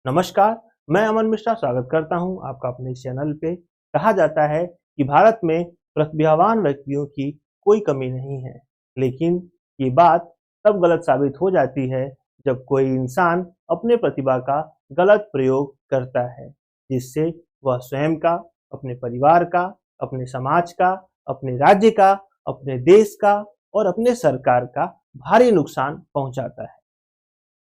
नमस्कार, मैं अमन मिश्रा स्वागत करता हूं आपका अपने चैनल पे। कहा जाता है कि भारत में प्रतिभावान व्यक्तियों की कोई कमी नहीं है, लेकिन ये बात तब गलत साबित हो जाती है जब कोई इंसान अपने प्रतिभा का गलत प्रयोग करता है, जिससे वह स्वयं का, अपने परिवार का, अपने समाज का, अपने राज्य का, अपने देश का और अपने सरकार का भारी नुकसान पहुंचाता है।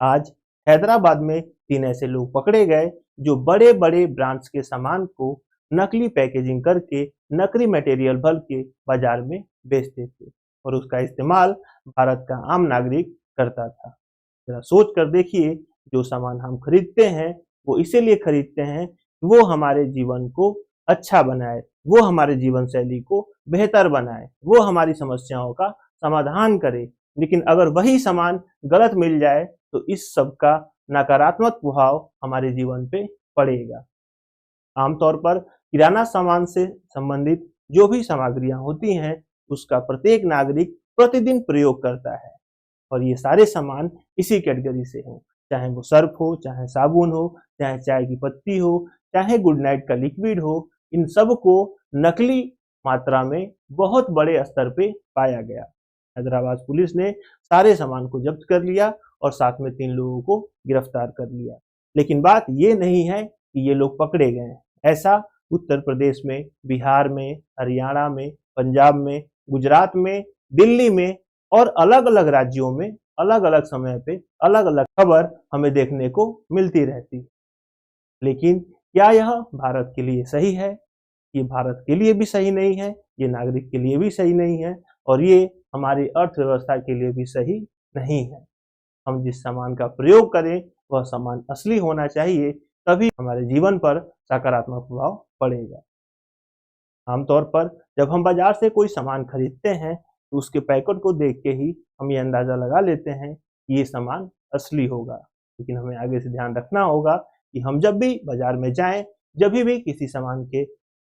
आज हैदराबाद में 3 ऐसे लोग पकड़े गए जो बड़े-बड़े ब्रांड्स के सामान को नकली पैकेजिंग करके नकली मटेरियल भर के बाजार में बेचते थे और उसका इस्तेमाल भारत का आम नागरिक करता था। ज़रा सोच कर देखिए, जो सामान हम खरीदते हैं, वो इसीलिए खरीदते हैं कि वो हमारे जीवन को अच्छा बनाए, वो हमारे जीवन शैली को बेहतर बनाए, वो हमारी समस्याओं का समाधान करे। लेकिन अगर वही सामान गलत मिल जाए तो इस सब का नकारात्मक प्रभाव हमारे जीवन पे पड़ेगा। आमतौर पर किराना सामान से संबंधित जो भी सामग्रियां होती हैं, उसका प्रत्येक नागरिक प्रतिदिन प्रयोग करता है और ये सारे सामान इसी कैटेगरी से हों, चाहे वो सर्फ हो, चाहे साबुन हो, चाहे चाय की पत्ती हो, चाहे गुड नाइट का लिक्विड हो, इन सब को नकली मात्रा में बहुत बड़े स्तर पे पाया गया। हैदराबाद पुलिस ने सारे सामान को जब्त कर लिया और साथ में 3 लोगों को गिरफ्तार कर लिया। लेकिन बात ये नहीं है कि ये लोग पकड़े गए हैं। ऐसा उत्तर प्रदेश में, बिहार में, हरियाणा में, पंजाब में, गुजरात में, दिल्ली में और अलग-अलग राज्यों में अलग-अलग समय पे अलग-अलग खबर हमें देखने को मिलती रहती है। लेकिन क्या यह भारत के लिए सही है? ये भारत के लिए भी सही नहीं है, ये नागरिक के लिए भी सही नहीं है और ये हमारी अर्थव्यवस्था के लिए भी सही नहीं है। हम जिस सामान का प्रयोग करें, वह सामान असली होना चाहिए, तभी हमारे जीवन पर सकारात्मक प्रभाव पड़ेगा। आमतौर पर जब हम बाजार से कोई सामान खरीदते हैं, तो उसके पैकेट को देख के ही हम ये अंदाज़ा लगा लेते हैं कि ये सामान असली होगा। लेकिन हमें आगे से ध्यान रखना होगा कि हम जब भी बाजार में जाएँ, जभी भी किसी सामान के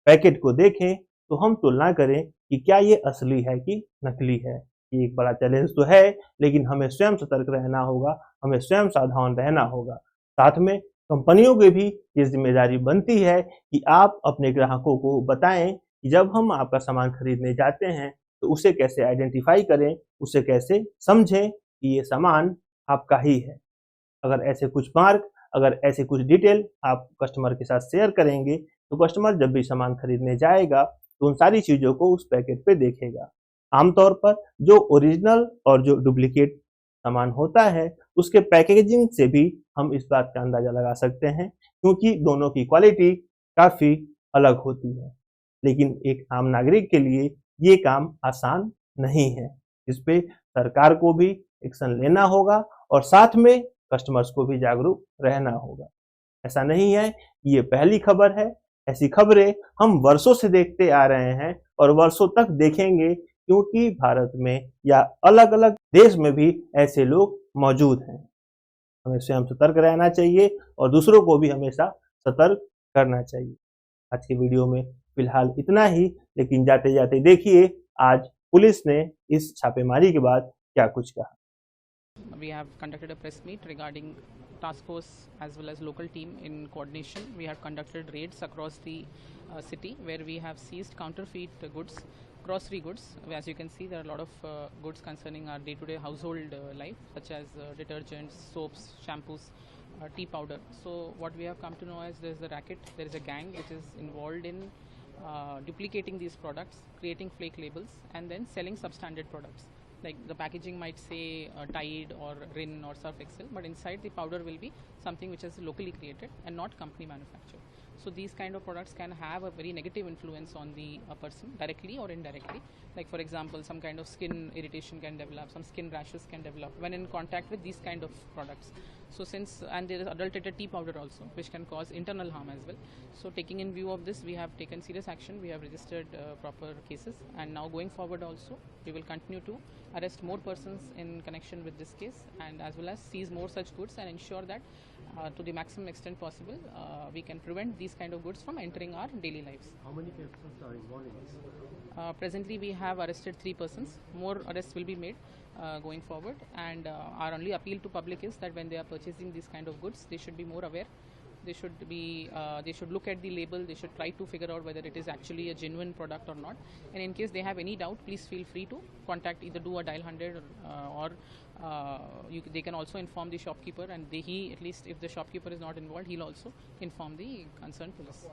पैकेट को देखें, तो हम तुलना करें कि क्या ये असली है कि नकली है। ये एक बड़ा चैलेंज तो है, लेकिन हमें स्वयं सतर्क रहना होगा, हमें स्वयं सावधान रहना होगा। साथ में कंपनियों की भी ये ज़िम्मेदारी बनती है कि आप अपने ग्राहकों को बताएँ कि जब हम आपका सामान खरीदने जाते हैं, तो उसे कैसे आइडेंटिफ़ाई करें, उसे कैसे समझें कि ये सामान आपका ही है। अगर ऐसे कुछ मार्क, अगर ऐसे कुछ डिटेल आप कस्टमर के साथ शेयर करेंगे, तो कस्टमर जब भी सामान खरीदने जाएगा, तो उन सारी चीज़ों को उस पैकेट पे देखेगा। आमतौर पर जो ओरिजिनल और जो डुप्लीकेट सामान होता है, उसके पैकेजिंग से भी हम इस बात का अंदाज़ा लगा सकते हैं, क्योंकि दोनों की क्वालिटी काफ़ी अलग होती है। लेकिन एक आम नागरिक के लिए ये काम आसान नहीं है। इस पे सरकार को भी एक्शन लेना होगा और साथ में कस्टमर्स को भी जागरूक रहना होगा। ऐसा नहीं है कि ये पहली खबर है, ऐसी खबरें हम वर्षों से देखते आ रहे हैं और वर्षों तक देखेंगे, क्योंकि भारत में या अलग-अलग देश में भी ऐसे लोग मौजूद हैं। हमें स्वयं सतर्क रहना चाहिए और दूसरों को भी हमेशा सतर्क करना चाहिए। आज के वीडियो में फिलहाल इतना ही, लेकिन जाते-जाते देखिए आज पुलिस ने इस छापेमारी के बाद क्या कुछ कहा। We have conducted a press meet regarding task force as well as local team in coordination. We have conducted raids across the city where we have seized counterfeit goods, grocery goods. As you can see, there are a lot of goods concerning our day-to-day household life, such as detergents, soaps, shampoos, tea powder. So what we have come to know is there is a racket, there is a gang which is involved in duplicating these products, creating fake labels, and then selling substandard products. Like the packaging might say Tide or Rin or Surf Excel, but inside the powder will be something which is locally created and not company manufactured. So these kind of products can have a very negative influence on the person directly or indirectly. Like for example, some kind of skin irritation can develop, some skin rashes can develop when in contact with these kind of products. So and there is adulterated tea powder also, which can cause internal harm as well. So taking in view of this, we have taken serious action. We have registered proper cases, and now going forward also, we will continue to arrest more persons in connection with this case, and as well as seize more such goods and ensure that to the maximum extent possible we can prevent these kind of goods from entering our daily lives. How many persons are involved in this? Presently we have arrested 3 persons. More arrests will be made. going forward. And our only appeal to public is that when they are purchasing these kind of goods, they should be more aware. They should look at the label. They should try to figure out whether it is actually a genuine product or not. And in case they have any doubt, please feel free to contact, either do a dial 100 or they can also inform the shopkeeper, and he, at least if the shopkeeper is not involved, he'll also inform the concerned police.